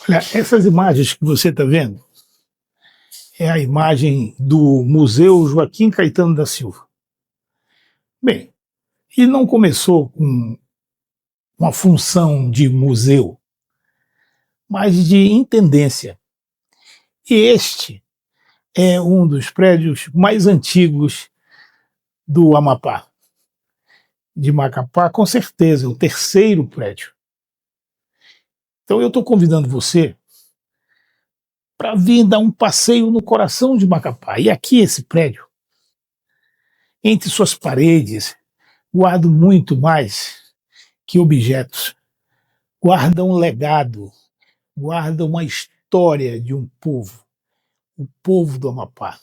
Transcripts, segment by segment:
Olha, essas imagens que você está vendo é a imagem do Museu Joaquim Caetano da Silva. Bem, ele não começou com uma função de museu, mas de intendência. E este é um dos prédios mais antigos do Amapá. De Macapá, com certeza, o terceiro prédio. Então eu estou convidando você para vir dar um passeio no coração de Macapá. E aqui esse prédio, entre suas paredes, guarda muito mais que objetos. Guarda um legado, guarda uma história de um povo, o povo do Amapá.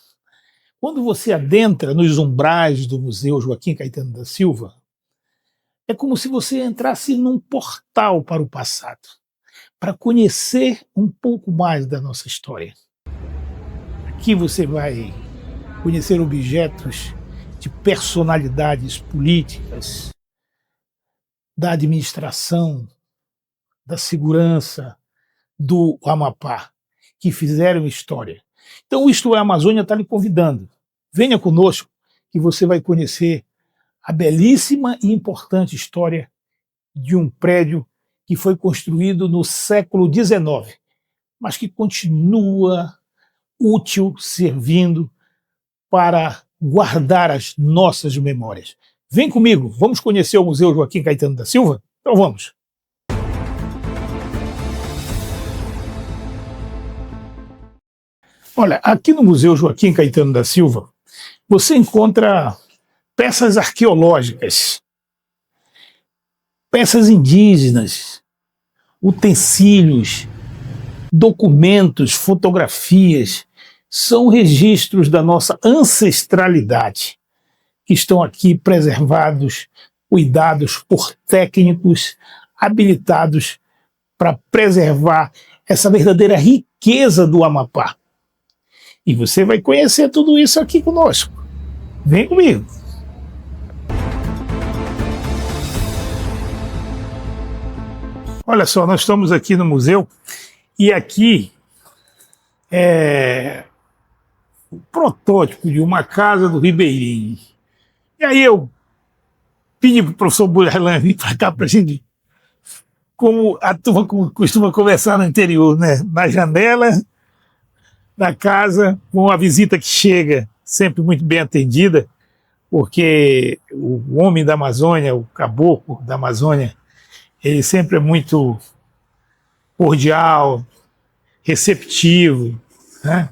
Quando você adentra nos umbrais do Museu Joaquim Caetano da Silva, é como se você entrasse num portal para o passado, para conhecer um pouco mais da nossa história. Aqui você vai conhecer objetos de personalidades políticas, da administração, da segurança do Amapá, que fizeram história. Então, Isto é Amazônia está lhe convidando. Venha conosco que você vai conhecer a belíssima e importante história de um prédio que foi construído no século XIX, mas que continua útil, servindo para guardar as nossas memórias. Vem comigo, vamos conhecer o Museu Joaquim Caetano da Silva? Então vamos. Olha, aqui no Museu Joaquim Caetano da Silva, você encontra peças arqueológicas, peças indígenas, utensílios, documentos, fotografias, são registros da nossa ancestralidade, que estão aqui preservados, cuidados por técnicos habilitados para preservar essa verdadeira riqueza do Amapá. E você vai conhecer tudo isso aqui conosco. Vem comigo. Olha só, nós estamos aqui no museu e aqui é o protótipo de uma casa do Ribeirinho. E aí eu pedi para o professor Burlan vir para cá para a gente, como a turma costuma conversar no interior, né? Na janela da casa, com a visita que chega, sempre muito bem atendida, porque o homem da Amazônia, o caboclo da Amazônia, ele sempre é muito cordial, receptivo, né?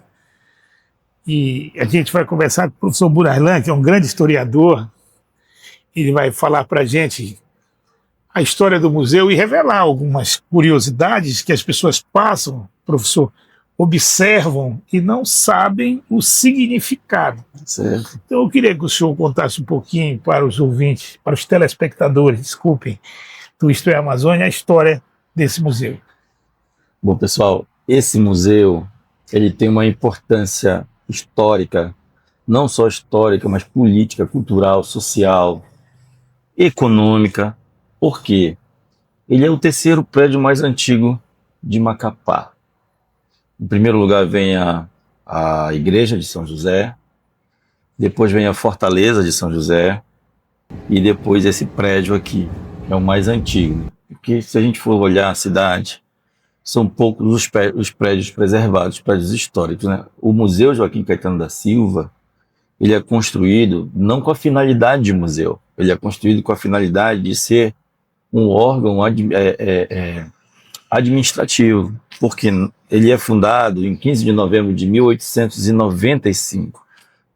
E a gente vai conversar com o professor Burlan, que é um grande historiador. Ele vai falar para a gente a história do museu e revelar algumas curiosidades que as pessoas passam, professor, observam e não sabem o significado. Certo. Então eu queria que o senhor contasse um pouquinho para os ouvintes, para os telespectadores, desculpem, do Isto é Amazônia, a história desse museu. Bom, pessoal, esse museu ele tem uma importância histórica, não só histórica, mas política, cultural, social, econômica. Por quê? Ele é o terceiro prédio mais antigo de Macapá. Em primeiro lugar vem a Igreja de São José, depois vem a Fortaleza de São José e depois esse prédio aqui, que é o mais antigo. Porque se a gente for olhar a cidade, são poucos os prédios preservados, os prédios históricos, né? O Museu Joaquim Caetano da Silva, ele é construído não com a finalidade de museu, ele é construído com a finalidade de ser um órgão administrativo, porque ele é fundado em 15 de novembro de 1895.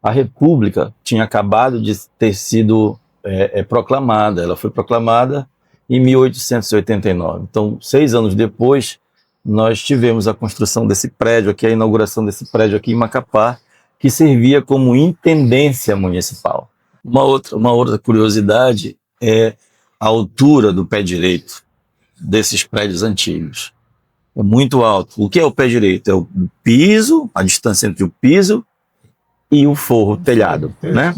A República tinha acabado de ter sido proclamada, ela foi proclamada em 1889. Então, 6 anos depois, nós tivemos a construção desse prédio aqui, a inauguração desse prédio aqui em Macapá, que servia como intendência municipal. Uma outra curiosidade é a altura do pé direito desses prédios antigos. É muito alto. O que é o pé direito? É o piso, a distância entre o piso e o forro, o telhado, né?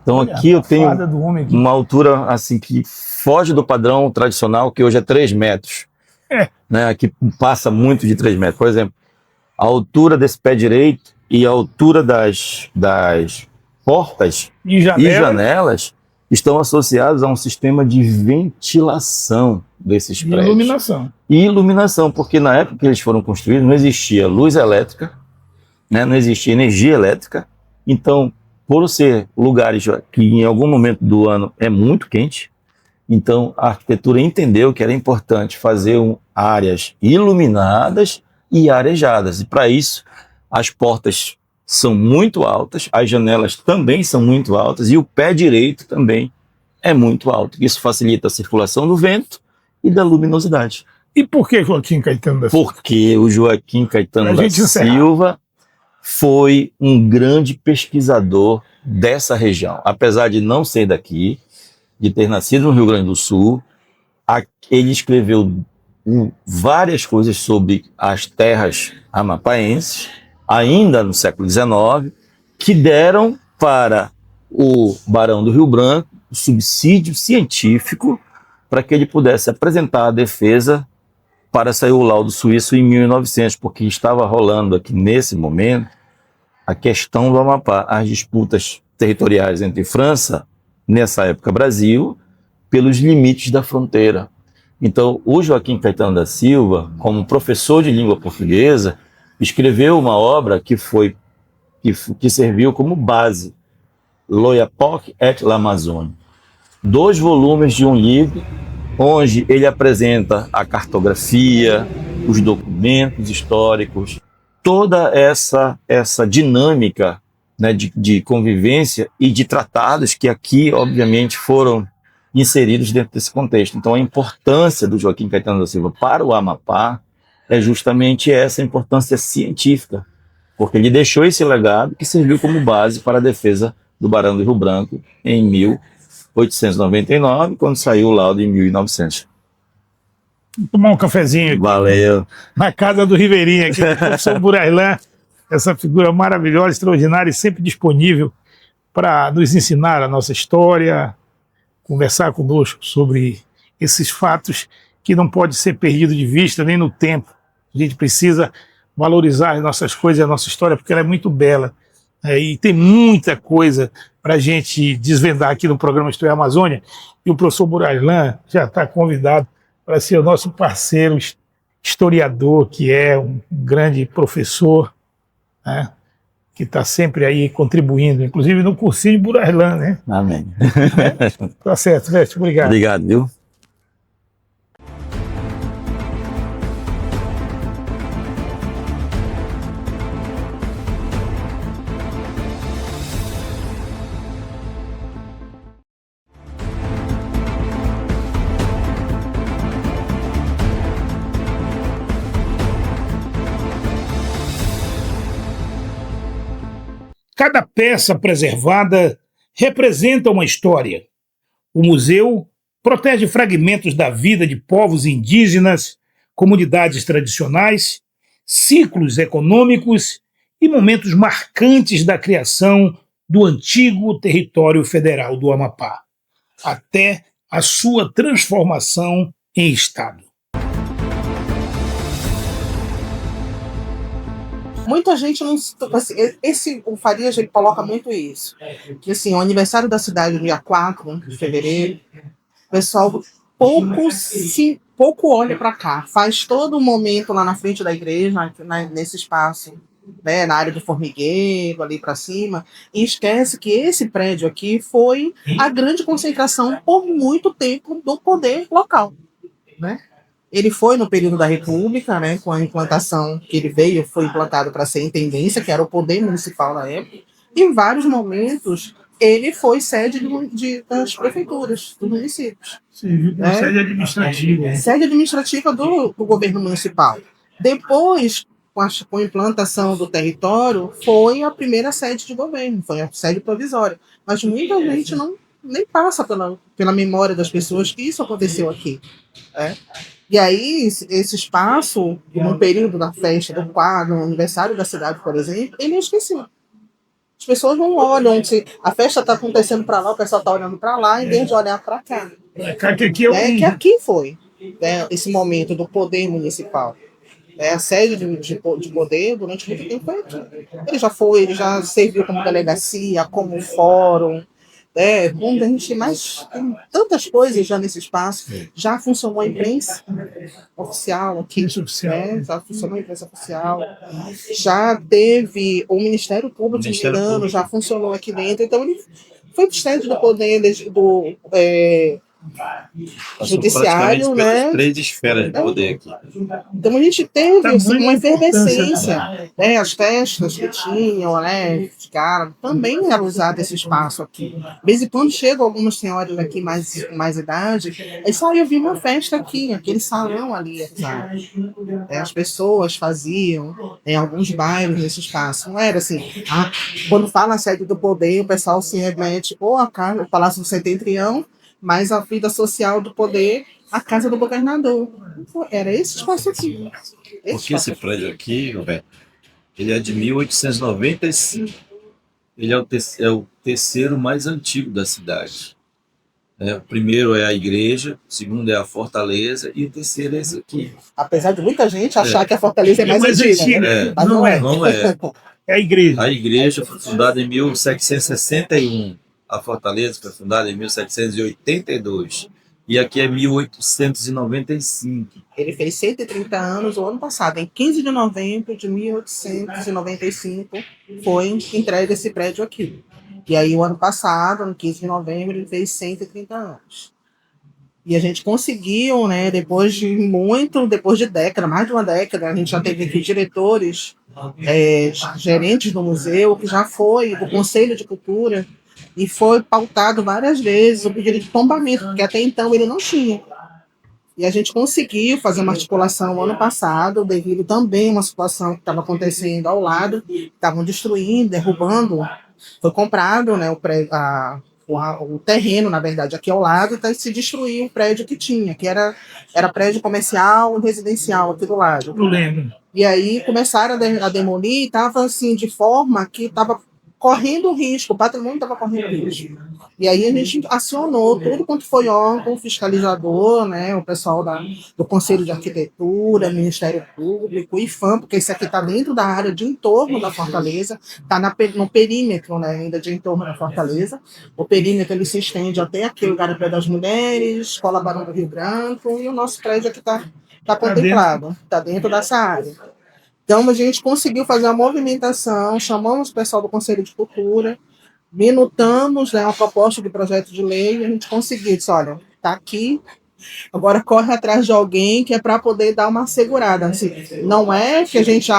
Então aqui eu tenho uma altura assim que foge do padrão tradicional, que hoje é 3 metros. né, que passa muito de 3 metros. Por exemplo, a altura desse pé direito e a altura das portas E e janela, janelas estão associados a um sistema de ventilação desses e prédios. iluminação. E iluminação, porque na época que eles foram construídos não existia luz elétrica, né, não existia energia elétrica. Então, por ser lugares que em algum momento do ano é muito quente, então a arquitetura entendeu que era importante fazer áreas iluminadas e arejadas. E para isso, as portas são muito altas, as janelas também são muito altas e o pé direito também é muito alto. Isso facilita a circulação do vento e da luminosidade. E por que Joaquim Caetano da Silva? Porque o Joaquim Caetano Pra da gente encerrar. Silva foi um grande pesquisador dessa região. Apesar de não ser daqui, de ter nascido no Rio Grande do Sul, ele escreveu várias coisas sobre as terras amapaenses, ainda no século XIX, que deram para o Barão do Rio Branco o subsídio científico para que ele pudesse apresentar a defesa para sair o laudo suíço em 1900, porque estava rolando aqui nesse momento a questão do Amapá, as disputas territoriais entre França, nessa época Brasil, pelos limites da fronteira. Então, o Joaquim Caetano da Silva, como professor de língua portuguesa, escreveu uma obra que serviu como base, L'Oyapock et l'Amazone, 2 volumes de um livro onde ele apresenta a cartografia, os documentos históricos, toda essa dinâmica, né, de convivência e de tratados que aqui, obviamente, foram inseridos dentro desse contexto. Então, a importância do Joaquim Caetano da Silva para o Amapá é justamente essa importância científica, porque ele deixou esse legado que serviu como base para a defesa do Barão do Rio Branco em 1899, quando saiu o laudo em 1900. Vou tomar um cafezinho aqui. Valeu. Na casa do Riveirinha, aqui do professor Burailan, essa figura maravilhosa, extraordinária e sempre disponível para nos ensinar a nossa história, conversar conosco sobre esses fatos que não pode ser perdido de vista nem no tempo. A gente precisa valorizar as nossas coisas e a nossa história, porque ela é muito bela. E tem muita coisa para a gente desvendar aqui no programa História Amazônia. E o professor Burailan já está convidado para ser o nosso parceiro historiador, que é um grande professor, né, que está sempre aí contribuindo, inclusive no cursinho de Burailan, né? Amém. Tá certo, Veste, obrigado. Obrigado, viu? Cada peça preservada representa uma história. O museu protege fragmentos da vida de povos indígenas, comunidades tradicionais, ciclos econômicos e momentos marcantes da criação do antigo território federal do Amapá, até a sua transformação em Estado. Muita gente não. Assim, o Farias ele coloca muito isso. Que assim, o aniversário da cidade, no dia 4 de fevereiro, o pessoal pouco olha para cá. Faz todo um momento lá na frente da igreja, nesse espaço, né, na área do formigueiro, ali para cima, e esquece que esse prédio aqui foi a grande concentração por muito tempo do poder local, né? Ele foi no período da República, né, com a implantação que ele veio, foi implantado para ser intendência, que era o poder municipal na época. E em vários momentos, ele foi sede das prefeituras, dos municípios. Sim, né? Sede administrativa. Sede administrativa do governo municipal. Depois, com a implantação do território, foi a primeira sede de governo, foi a sede provisória. Mas muita gente nem passa pela memória das pessoas que isso aconteceu aqui. Né? E aí, esse espaço, no período da festa do quadro, no aniversário da cidade, por exemplo, ele é esquecido. As pessoas não olham, se a festa está acontecendo para lá, o pessoal está olhando para lá, em vez de olhar para cá. Que aqui é Que aqui foi. né, esse momento do poder municipal. A sede de poder durante muito tempo foi aqui. Ele já serviu como delegacia, como fórum, quando a gente mais tem tantas coisas já nesse espaço, já funcionou a imprensa oficial aqui, já funcionou a imprensa oficial, já teve o Ministério Público, se não me engano, já funcionou aqui dentro, então ele foi sede do poder judiciário, né? Três esferas de poder aqui. Então a gente teve assim, uma efervescência, né? As festas que tinham, né? Ficaram, também era usado esse espaço aqui. De vez em quando chegam algumas senhoras aqui mais idade, eles falam, eu vi uma festa aqui, aquele salão ali, sabe? As pessoas faziam em alguns bairros nesse espaço. Não era assim, quando fala a sede do poder, o pessoal se remete ou a casa, o Palácio do Setentrião, mas a vida social do poder, a casa do governador. Era esse espaço aqui. Porque esse prédio aqui, Roberto, ele é de 1895. Ele é o terceiro mais antigo da cidade. O primeiro é a igreja, o segundo é a fortaleza e o terceiro é esse aqui. Apesar de muita gente achar que a fortaleza é mais antiga. Né? Mas não é. Não é. É a igreja. A igreja foi fundada em 1761. A fortaleza foi fundada em 1782. E aqui é 1895. Ele fez 130 anos o ano passado. Em 15 de novembro de 1895 foi entregue esse prédio aqui. E aí, o ano passado, no 15 de novembro, ele fez 130 anos. E a gente conseguiu, né, depois de década, mais de uma década, a gente já teve aqui diretores, gerentes do museu, que já foi do Conselho de Cultura, e foi pautado várias vezes o pedido de tombamento, porque até então ele não tinha. E a gente conseguiu fazer uma articulação no ano passado, devido também a uma situação que estava acontecendo ao lado, estavam destruindo, derrubando. Foi comprado, né, o terreno, na verdade, aqui ao lado, e se destruiu o prédio que tinha, que era prédio comercial e residencial aqui do lado. Eu lembro. E aí começaram a demolir, e estava assim, de forma que estava correndo risco, o patrimônio estava correndo risco. E aí a gente acionou tudo quanto foi órgão fiscalizador, né, o pessoal do Conselho de Arquitetura, Ministério Público, IFAM, porque isso aqui está dentro da área de entorno da Fortaleza, está no perímetro, né, ainda de entorno da Fortaleza. O perímetro ele se estende até aqui, o Garapé das Mulheres, Escola Barão do Rio Branco, e o nosso prédio aqui está contemplado, está dentro dessa área. Então, a gente conseguiu fazer a movimentação, chamamos o pessoal do Conselho de Cultura, minutamos, né, uma proposta de projeto de lei, e a gente conseguiu, disse, olha, está aqui, agora corre atrás de alguém que é para poder dar uma segurada. Assim, não é que a gente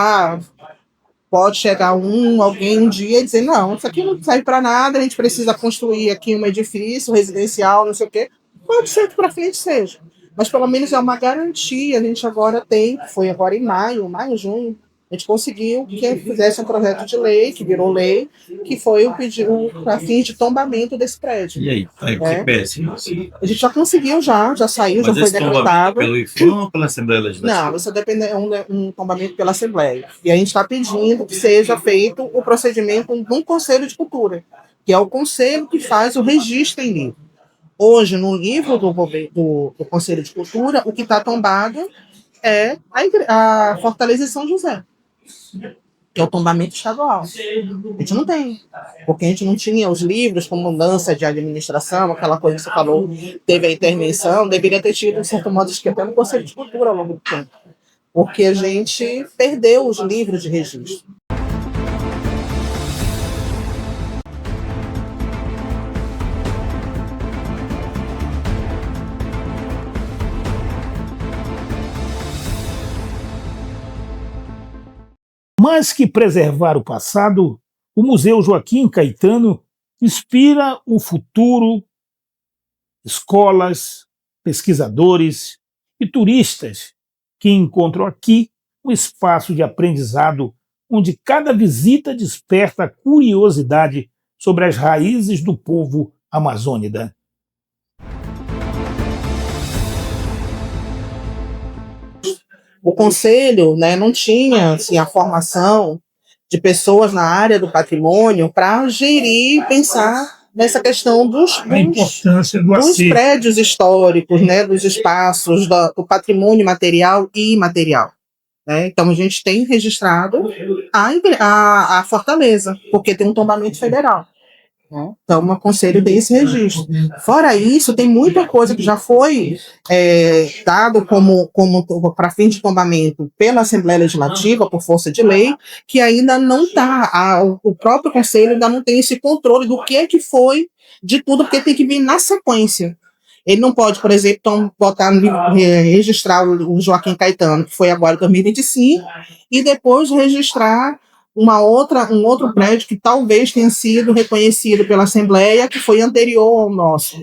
pode chegar alguém um dia e dizer, não, isso aqui não serve para nada, a gente precisa construir aqui um edifício residencial, não sei o quê. Pode ser que para frente seja. Mas pelo menos é uma garantia, a gente agora tem, foi agora em maio, junho, a gente conseguiu que fizesse um projeto de lei, que virou lei, que foi o fins de tombamento desse prédio. E aí, que peça? A gente já conseguiu, já saiu, mas já foi decretado. Pelo IFAM ou pela Assembleia Legislativa? Não, isso depende um tombamento pela Assembleia. E a gente está pedindo que seja feito o procedimento de um Conselho de Cultura, que é o conselho que faz o registro em livro. Hoje, no livro do Conselho de Cultura, o que está tombado é a Fortaleza de São José, que é o tombamento estadual. A gente não tem, porque a gente não tinha os livros com mudança de administração, aquela coisa que você falou, teve a intervenção, deveria ter tido, de certo modo, que até no Conselho de Cultura ao longo do tempo, porque a gente perdeu os livros de registro. Mais que preservar o passado, o Museu Joaquim Caetano inspira o futuro, escolas, pesquisadores e turistas que encontram aqui um espaço de aprendizado onde cada visita desperta a curiosidade sobre as raízes do povo amazônida. O Conselho, né, não tinha assim, a formação de pessoas na área do patrimônio para gerir e pensar nessa questão A importância do dos acervo. prédios históricos, né, dos espaços, do patrimônio material e imaterial. Né? Então, a gente tem registrado a Fortaleza, porque tem um tombamento federal. Né? Então, o Conselho tem esse registro. Fora isso, tem muita coisa que já foi dado como para fim de tombamento pela Assembleia Legislativa, por força de lei, que ainda não está. O próprio Conselho ainda não tem esse controle do que foi de tudo, porque tem que vir na sequência. Ele não pode, por exemplo, registrar o Joaquim Caetano, que foi agora em 2025, e depois registrar um outro prédio que talvez tenha sido reconhecido pela Assembleia, que foi anterior ao nosso.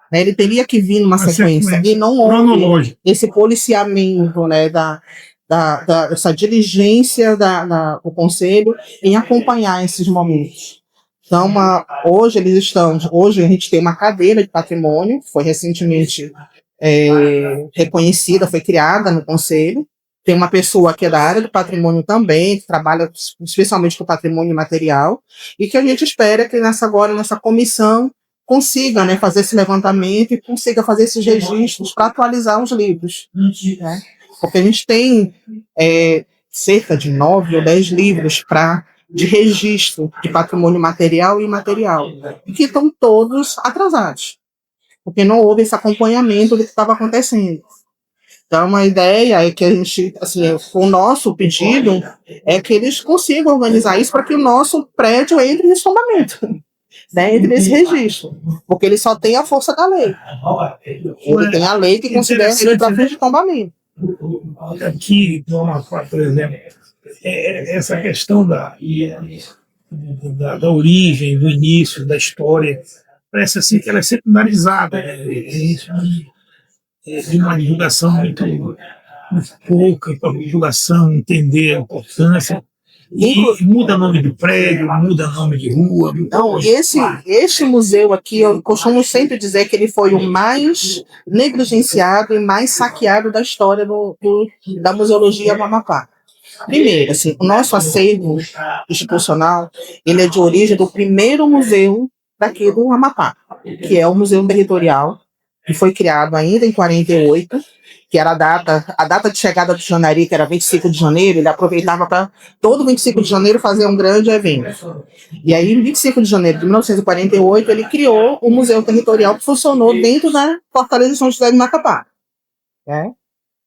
Né? Ele teria que vir numa sequência. E não houve esse policiamento, né, essa diligência do Conselho em acompanhar esses momentos. Então, hoje a gente tem uma cadeira de patrimônio, que foi recentemente reconhecida, foi criada no Conselho. Tem uma pessoa que é da área do patrimônio também, que trabalha especialmente com o patrimônio material, e que a gente espera que nessa comissão consiga, né, fazer esse levantamento e consiga fazer esses registros para atualizar os livros. Né? Porque a gente tem cerca de 9 ou 10 livros de registro de patrimônio material e imaterial, e que estão todos atrasados, porque não houve esse acompanhamento do que estava acontecendo. Então, a ideia é que a gente, assim, o nosso pedido é que eles consigam organizar isso para que o nosso prédio entre nesse tombamento, né, entre nesse registro, porque ele só tem a força da lei. Ele tem a lei que considera ele para fim de tombamento. Aqui, por exemplo, essa questão da origem, do início, da história, parece assim que ela é secundarizada, de uma divulgação muito pouca, para a divulgação entender a importância. E muda nome de prédio, muda nome de rua. Então, este museu aqui, eu costumo sempre dizer que ele foi o mais negligenciado e mais saqueado da história da museologia do Amapá. Primeiro, assim, o nosso acervo institucional, ele é de origem do primeiro museu daqui do Amapá, que é o Museu Territorial, que foi criado ainda em 48, que era a data de chegada do Janari, que era 25 de janeiro, ele aproveitava para todo 25 de janeiro fazer um grande evento. E aí, em 25 de janeiro de 1948, ele criou o Museu Territorial, que funcionou dentro da Fortaleza de São José de Macapá. Né?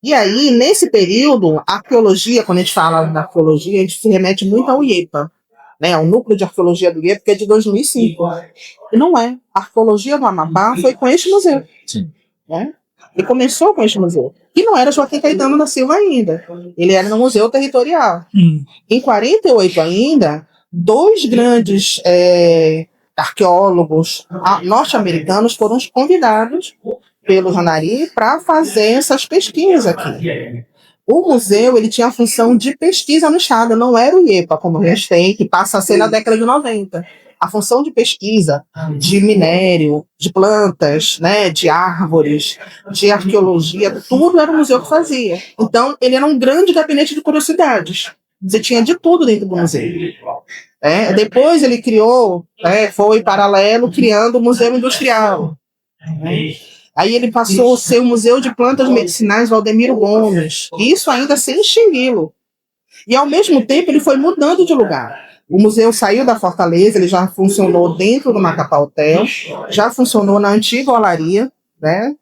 E aí, nesse período, a arqueologia, quando a gente fala da arqueologia, a gente se remete muito ao IEPA, né? O núcleo de arqueologia do IEPA, que é de 2005. E não é. A arqueologia do Amapá foi com este museu. Sim. Né? E começou com este museu. E não era Joaquim Caetano da Silva ainda. Ele era no Museu Territorial. Em 48 ainda, 2 grandes arqueólogos norte-americanos foram convidados pelo Janari para fazer essas pesquisas aqui. O museu ele tinha a função de pesquisa no Estado, não era o IEPA, como a gente tem, que passa a ser na década de 90. A função de pesquisa de minério, de plantas, né, de árvores, de arqueologia, tudo era o museu que fazia. Então, ele era um grande gabinete de curiosidades. Você tinha de tudo dentro do museu. Depois ele criou, foi paralelo, criando o Museu Industrial. Aí ele passou a ser o Museu de Plantas Medicinais Valdemiro Gomes. Isso ainda sem extingui-lo. E, ao mesmo tempo, ele foi mudando de lugar. O museu saiu da Fortaleza, ele já funcionou dentro do Macapá Hotel, já funcionou na antiga olaria, né?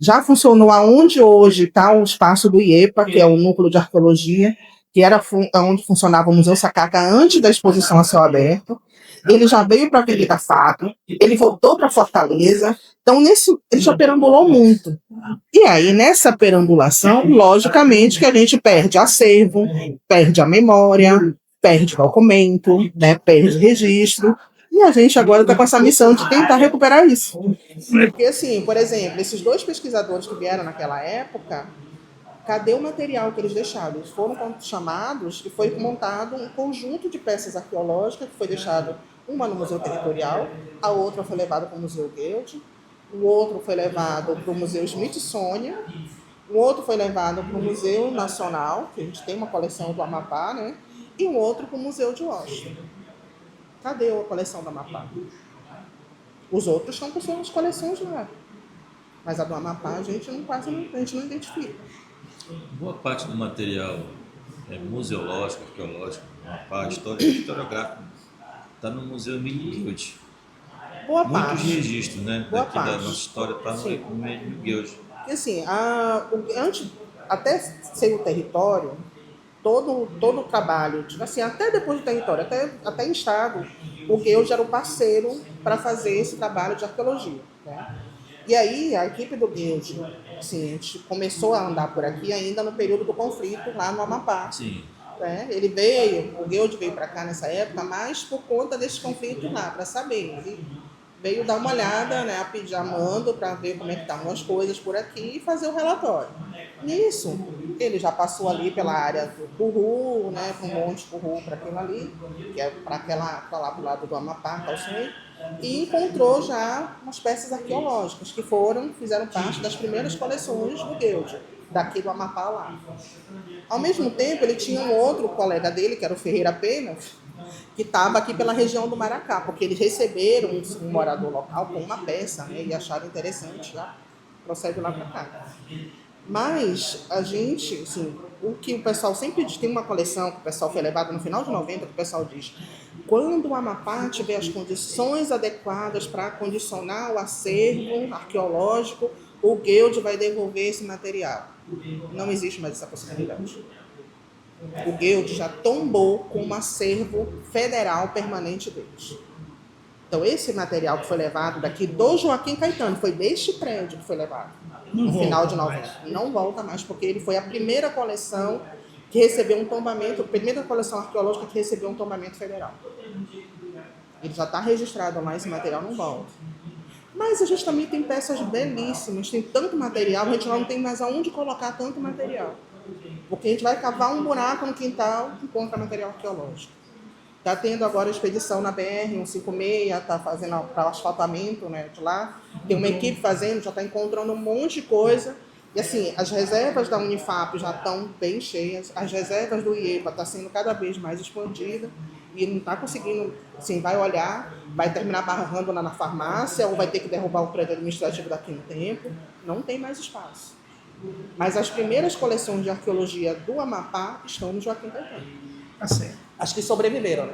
Já funcionou aonde hoje está o espaço do IEPA, que é o Núcleo de Arqueologia, que era onde funcionava o Museu Sacaca antes da exposição a céu aberto. Ele já veio para a Avenida Fato, ele voltou para Fortaleza, então ele já perambulou muito. E aí, nessa perambulação, logicamente que a gente perde acervo, perde a memória, perde documento, né, perde registro, e a gente agora está com essa missão de tentar recuperar isso. Porque, assim, por exemplo, esses 2 pesquisadores que vieram naquela época, cadê o material que eles deixaram? Eles foram chamados e foi montado um conjunto de peças arqueológicas que foi deixado, uma no Museu Territorial, a outra foi levada para o Museu Goethe, o outro foi levado para o Museu Smithsonian, o outro foi levado para o Museu Nacional, que a gente tem uma coleção do Amapá, né? E o outro para o Museu de Washington. Cadê a coleção do Amapá? Os outros estão com suas coleções lá. Mas a do Amapá a gente a gente não identifica. Boa parte do material museológico, arqueológico, Amapá, histórico e historiográfico está no Museu Emílio Guild. Boa Muitos parte. registros, né? Boa Daqui da parte. nossa história está no Sim. Emílio Guild. Porque assim, antes, até ser o território, todo o trabalho, tipo assim, até depois do território, até em estado, o Guild era o parceiro para fazer esse trabalho de arqueologia. Né? E aí a equipe do Guild, assim, a gente começou a andar por aqui ainda no período do conflito lá no Amapá. Sim. Né? O Guild veio para cá nessa época, mas por conta desse conflito lá, para saber. Ele veio dar uma olhada, né, a pedir a mando para ver como é que estavam as coisas por aqui e fazer o relatório. Nisso, ele já passou ali pela área do Purru, né, para um monte de Purru para aquilo ali, que é para lá para o lado do Amapá, Calçoí, e encontrou já umas peças arqueológicas que fizeram parte das primeiras coleções do Guild, daqui do Amapá lá. Ao mesmo tempo, ele tinha um outro colega dele, que era o Ferreira Pena, que estava aqui pela região do Maracá, porque eles receberam um morador local com uma peça, né, e acharam interessante, já procede lá para cá. Mas a gente, assim, o que o pessoal sempre diz, tem uma coleção que o pessoal foi levado no final de 90, que o pessoal diz, quando o Amapá tiver as condições adequadas para condicionar o acervo arqueológico, o Guild vai devolver esse material. Não existe mais essa possibilidade. O Guild já tombou com um acervo federal permanente deles. Então, esse material que foi levado daqui do Joaquim Caetano, foi deste prédio que foi levado, no final de 90. Não volta mais, porque ele foi a primeira coleção que recebeu um tombamento, a primeira coleção arqueológica que recebeu um tombamento federal. Ele já está registrado lá, esse material não volta. Mas a gente também tem peças belíssimas, tem tanto material, a gente não tem mais aonde colocar tanto material. Porque a gente vai cavar um buraco no quintal e encontra material arqueológico. Está tendo agora a expedição na BR-156, está fazendo para o asfaltamento, né, de lá. Tem uma equipe fazendo, já está encontrando um monte de coisa. E assim, as reservas da Unifap já estão bem cheias, as reservas do IEPA estão sendo cada vez mais expandidas e não está conseguindo, assim, vai olhar, vai terminar barrando lá na farmácia ou vai ter que derrubar o prédio administrativo daqui no tempo. Não tem mais espaço. Mas as primeiras coleções de arqueologia do Amapá estão no Joaquim Caetano. Tá certo. Acho que sobreviveram.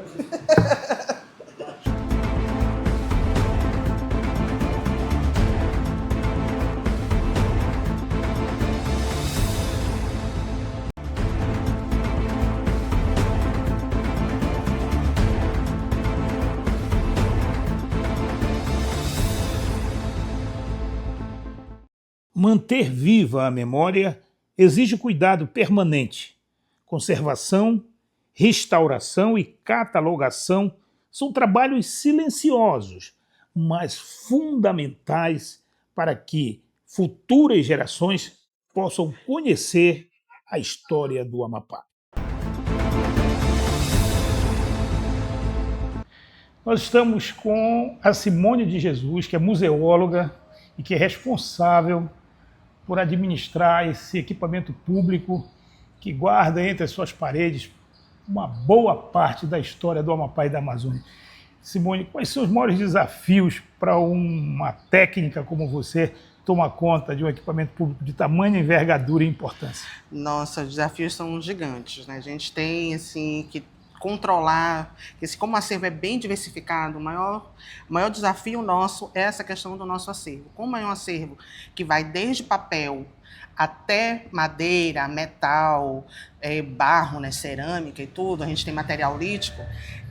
Manter viva a memória exige cuidado permanente. Conservação, restauração e catalogação são trabalhos silenciosos, mas fundamentais para que futuras gerações possam conhecer a história do Amapá. Nós estamos com a Simone de Jesus, que é museóloga e que é responsável por administrar esse equipamento público que guarda entre as suas paredes uma boa parte da história do Amapá e da Amazônia. Simone, quais são os maiores desafios para uma técnica como você tomar conta de um equipamento público de tamanha envergadura e importância? Nossa, os desafios são gigantes, né? A gente tem assim que controlar, como o acervo é bem diversificado, o maior desafio nosso é essa questão do nosso acervo. Como é um acervo que vai desde papel até madeira, metal, barro, né, cerâmica e tudo, a gente tem material lítico.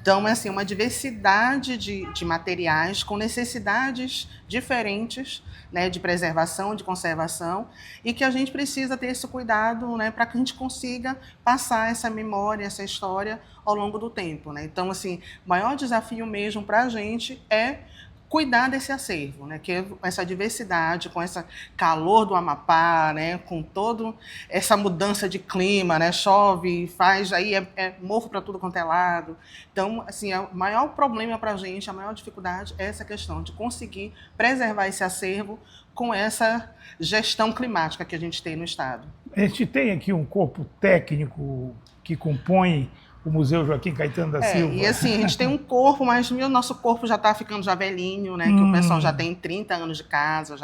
Então, é assim, uma diversidade de materiais com necessidades diferentes, né, de preservação, de conservação, e que a gente precisa ter esse cuidado, né, para que a gente consiga passar essa memória, essa história ao longo do tempo. Né? Então, assim, o maior desafio mesmo para a gente é cuidar desse acervo, né? Que é essa diversidade, com esse calor do Amapá, né? Com toda essa mudança de clima, né? Chove, faz, aí é mofo para tudo quanto é lado. Então, assim, o maior problema para a gente, a maior dificuldade é essa questão de conseguir preservar esse acervo com essa gestão climática que a gente tem no estado. A gente tem aqui um corpo técnico que compõe o Museu Joaquim Caetano da Silva. E assim, a gente tem um corpo, mas o nosso corpo já está ficando já velhinho, né? Que o pessoal já tem 30 anos de casa,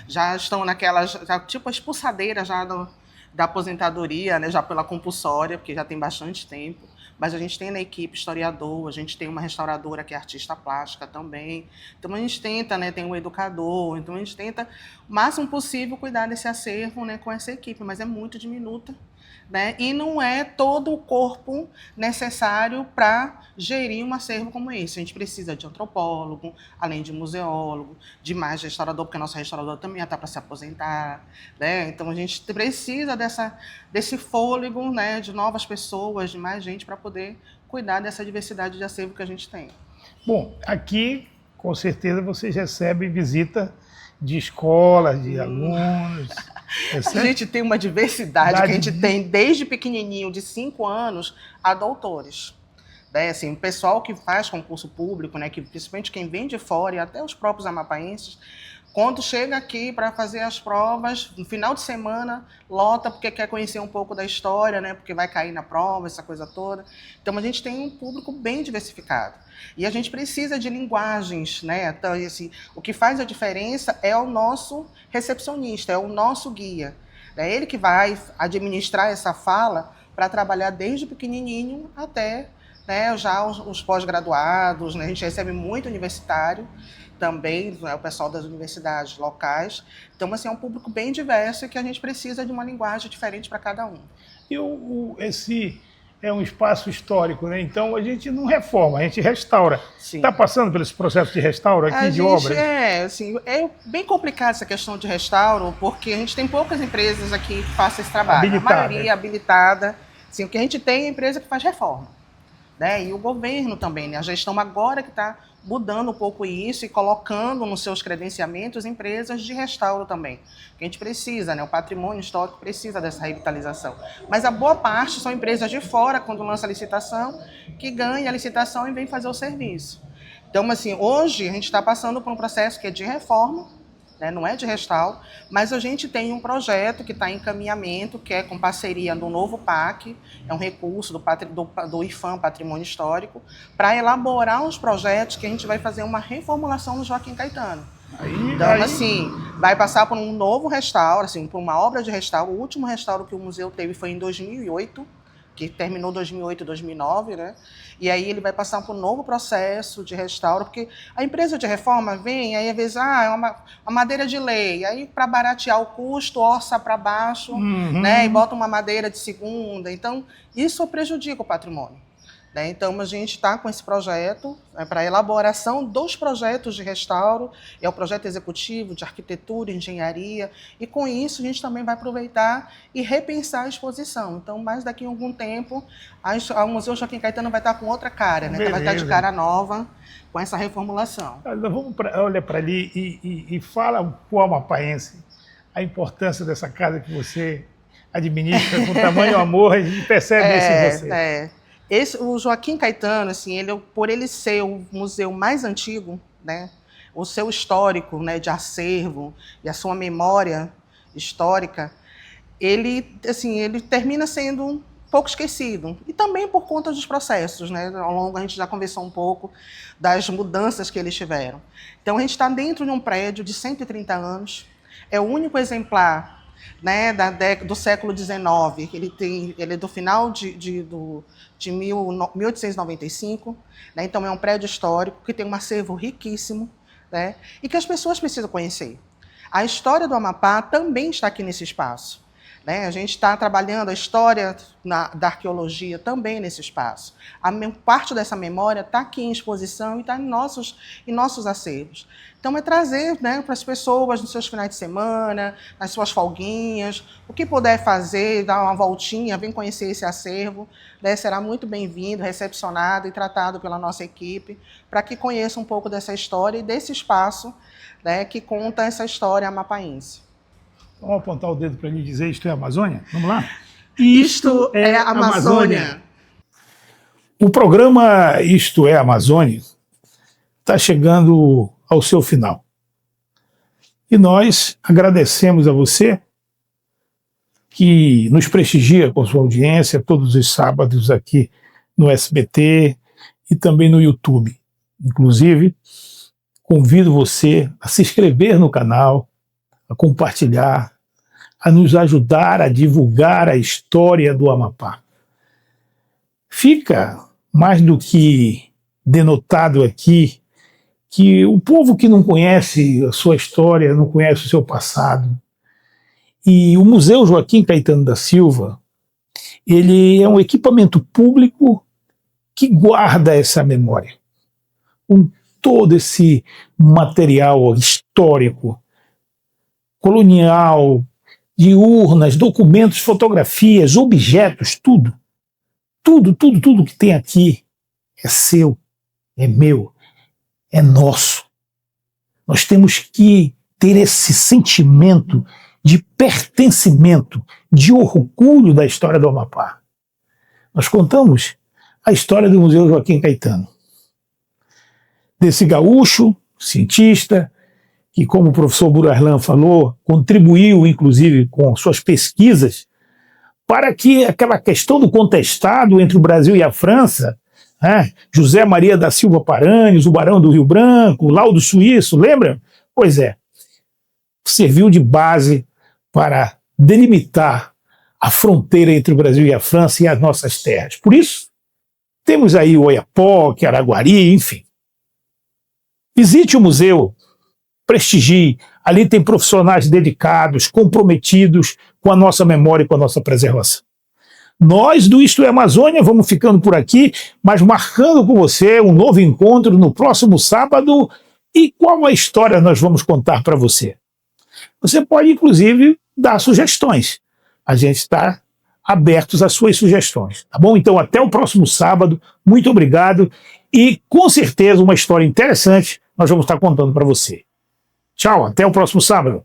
já estão naquelas, tipo a expulsadeira já da aposentadoria, né? Já pela compulsória, porque já tem bastante tempo. Mas a gente tem na equipe historiador, a gente tem uma restauradora que é artista plástica também. Então a gente tenta, né? Tem um educador, então a gente tenta o máximo possível cuidar desse acervo, né? Com essa equipe, mas é muito diminuta. Né? E não é todo o corpo necessário para gerir um acervo como esse. A gente precisa de antropólogo, além de museólogo, de mais restaurador, porque a nossa restauradora também já está para se aposentar. Né? Então, a gente precisa desse fôlego, né, de novas pessoas, de mais gente, para poder cuidar dessa diversidade de acervo que a gente tem. Bom, aqui, com certeza, vocês recebem visita de escolas, de alunos. A gente tem uma diversidade que a gente tem desde pequenininho, de 5 anos, a doutores. Né? Assim, o pessoal que faz concurso público, né, que, principalmente quem vem de fora e até os próprios amapaenses, quando chega aqui para fazer as provas, no final de semana, lota porque quer conhecer um pouco da história, né, porque vai cair na prova, essa coisa toda. Então, a gente tem um público bem diversificado. E a gente precisa de linguagens, né? Então, assim, o que faz a diferença é o nosso recepcionista, é o nosso guia. É ele que vai administrar essa fala para trabalhar desde pequenininho até, né, já os pós-graduados, né? A gente recebe muito universitário também, né, o pessoal das universidades locais. Então, assim, é um público bem diverso e que a gente precisa de uma linguagem diferente para cada um. E esse é um espaço histórico, né? Então a gente não reforma, a gente restaura. Está passando por esse processo de restauro aqui, de obras? É bem complicado essa questão de restauro, porque a gente tem poucas empresas aqui que façam esse trabalho. A maioria habilitada. Assim, o que a gente tem é empresa que faz reforma. Né? E o governo também, né? A gestão agora que está mudando um pouco isso e colocando nos seus credenciamentos empresas de restauro também. Que a gente precisa, né? O patrimônio histórico precisa dessa revitalização. Mas a boa parte são empresas de fora, quando lança a licitação, que ganha a licitação e vem fazer o serviço. Então, assim, hoje a gente está passando por um processo que é de reforma, né? Não é de restauro, mas a gente tem um projeto que está em encaminhamento, que é com parceria do novo PAC, é um recurso do IFAM, Patrimônio Histórico, para elaborar uns projetos que a gente vai fazer uma reformulação no Joaquim Caetano. Assim, vai passar por um novo restauro, assim, por uma obra de restauro. O último restauro que o museu teve foi em 2008, que terminou 2008 e 2009, né? E aí ele vai passar por um novo processo de restauro, porque a empresa de reforma vem, aí às vezes, é uma madeira de lei, aí para baratear o custo, orça para baixo, né? E bota uma madeira de segunda. Então, isso prejudica o patrimônio. Né? Então, a gente está com esse projeto para a elaboração dos projetos de restauro, é o projeto executivo de arquitetura, engenharia, e com isso a gente também vai aproveitar e repensar a exposição. Então, mais daqui a algum tempo, o Museu Joaquim Caetano vai estar com outra cara, né? Vai estar de cara nova com essa reformulação. Vamos olhar para ali e fala para o amapaense a importância dessa casa que você administra com tamanho amor, a gente percebe isso em você. O Joaquim Caetano, assim, por ele ser o museu mais antigo, né, o seu histórico, né, de acervo e a sua memória histórica, ele termina sendo um pouco esquecido. E também por conta dos processos, né? Ao longo a gente já conversou um pouco das mudanças que eles tiveram. Então a gente está dentro de um prédio de 130 anos, é o único exemplar, né, do século XIX, ele é do final de 1895, né, então é um prédio histórico que tem um acervo riquíssimo, né, e que as pessoas precisam conhecer. A história do Amapá também está aqui nesse espaço. Né? A gente está trabalhando a história da arqueologia também nesse espaço. Parte dessa memória está aqui em exposição e está em nossos acervos. Então, é trazer, né, para as pessoas nos seus finais de semana, nas suas folguinhas, o que puder fazer, dar uma voltinha, vem conhecer esse acervo, né, será muito bem-vindo, recepcionado e tratado pela nossa equipe, para que conheça um pouco dessa história e desse espaço, né, que conta essa história amapaense. Vamos apontar o dedo para ele dizer isto é Amazônia? Vamos lá? Isto é Amazônia. O programa Isto é Amazônia está chegando ao seu final. E nós agradecemos a você que nos prestigia com sua audiência todos os sábados aqui no SBT e também no YouTube. Inclusive, convido você a se inscrever no canal, a compartilhar, a nos ajudar a divulgar a história do Amapá. Fica mais do que denotado aqui que o povo que não conhece a sua história, não conhece o seu passado, e o Museu Joaquim Caetano da Silva, ele é um equipamento público que guarda essa memória, com todo esse material histórico, colonial, de urnas, documentos, fotografias, objetos, tudo. Tudo que tem aqui é seu, é meu, é nosso. Nós temos que ter esse sentimento de pertencimento, de orgulho da história do Amapá. Nós contamos a história do Museu Joaquim Caetano, desse gaúcho, cientista, que, como o professor Burarlan falou, contribuiu, inclusive, com suas pesquisas para que aquela questão do contestado entre o Brasil e a França, José Maria da Silva Paranhos, o Barão do Rio Branco, o laudo suíço, lembra? Pois é, serviu de base para delimitar a fronteira entre o Brasil e a França e as nossas terras. Por isso, temos aí o Oiapoque, Araguari, enfim. Visite o museu, prestigie, ali tem profissionais dedicados, comprometidos com a nossa memória e com a nossa preservação. Nós do Isto é Amazônia vamos ficando por aqui, mas marcando com você um novo encontro no próximo sábado. E qual a história nós vamos contar para você? Você pode, inclusive, dar sugestões. A gente está abertos às suas sugestões, tá bom? Então, até o próximo sábado. Muito obrigado e, com certeza, uma história interessante nós vamos estar contando para você. Tchau, até o próximo sábado.